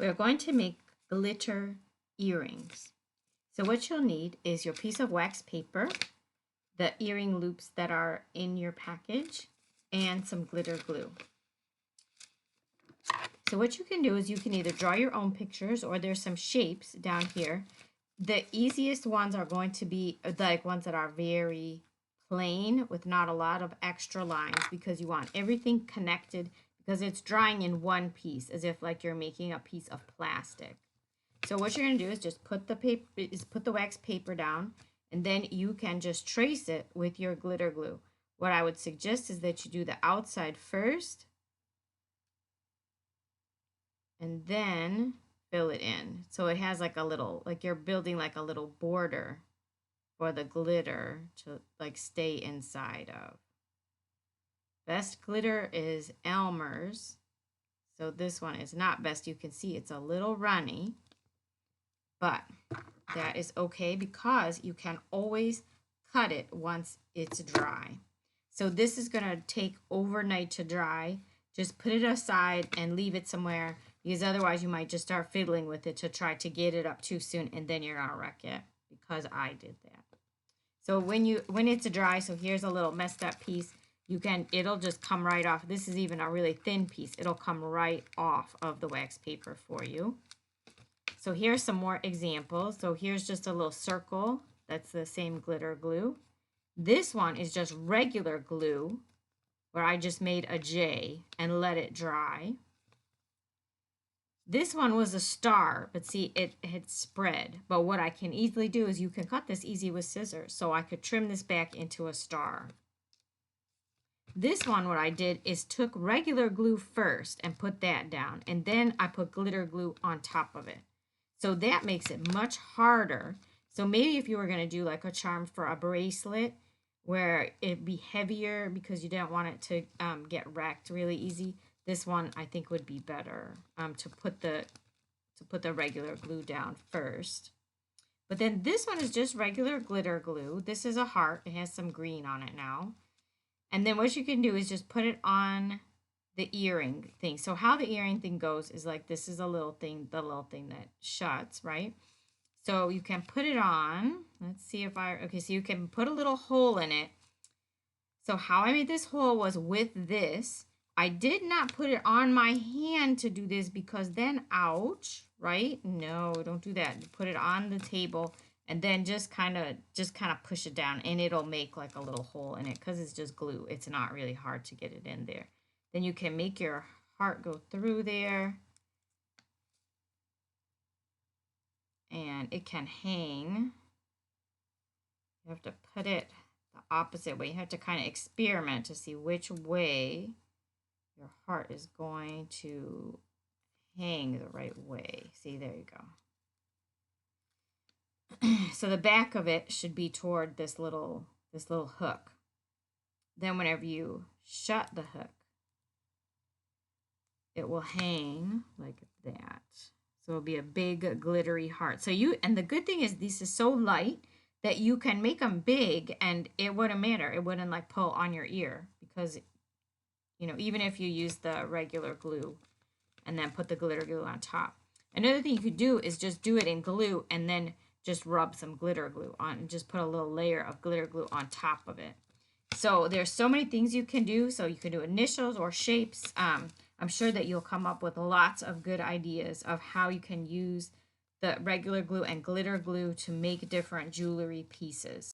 We're going to make glitter earrings. So what you'll need is your piece of wax paper, the earring loops that are in your package, and some glitter glue. So what you can do is you can either draw your own pictures or there's some shapes down here. The easiest ones are going to be like ones that are very plain with not a lot of extra lines because you want everything connected because it's drying in one piece as if like you're making a piece of plastic. So what you're going to do is just put the wax paper down and then you can just trace it with your glitter glue. What I would suggest is that you do the outside first and then fill it in. So it has like a little, like you're building like a little border for the glitter to like stay inside of. Best glitter is Elmer's. So this one is not best. You can see it's a little runny, but that is okay because you can always cut it once it's dry. So this is going to take overnight to dry. Just put it aside and leave it somewhere because otherwise you might just start fiddling with it to try to get it up too soon and then you're gonna wreck it because I did that. So when it's dry, so here's a little messed up piece, it'll just come right off. This is even a really thin piece. It'll come right off of the wax paper for you. So here's some more examples. So here's just a little circle. That's the same glitter glue. This one is just regular glue where I just made a J and let it dry. This one was a star, but see, it had spread. But what I can easily do is you can cut this easy with scissors. So I could trim this back into a star. This one, what I did is took regular glue first and put that down. And then I put glitter glue on top of it. So that makes it much harder. So maybe if you were going to do like a charm for a bracelet where it'd be heavier because you didn't want it to get wrecked really easy, this one I think would be better to put the regular glue down first. But then this one is just regular glitter glue. This is a heart. It has some green on it now. And then what you can do is just put it on the earring thing. So how the earring thing goes is like this is a little thing, the little thing that shuts, right? So you can put it on. Let's see if okay, so you can put a little hole in it. So how I made this hole was with this. I did not put it on my hand to do this because then, ouch, right? No, don't do that. Put it on the table and then just kind of push it down and it'll make like a little hole in it because it's just glue. It's not really hard to get it in there. Then you can make your heart go through there. And it can hang. You have to put it the opposite way. You have to kind of experiment to see which way your heart is going to hang the right way. See, there you go. So the back of it should be toward this little hook. Then whenever you shut the hook, it will hang like that. So it'll be a big glittery heart. And the good thing is this is so light that you can make them big and it wouldn't matter. It wouldn't like pull on your ear because, you know, even if you use the regular glue and then put the glitter glue on top. Another thing you could do is just do it in glue and then just rub some glitter glue on and just put a little layer of glitter glue on top of it. So there's so many things you can do. So you can do initials or shapes. I'm sure that you'll come up with lots of good ideas of how you can use the regular glue and glitter glue to make different jewelry pieces.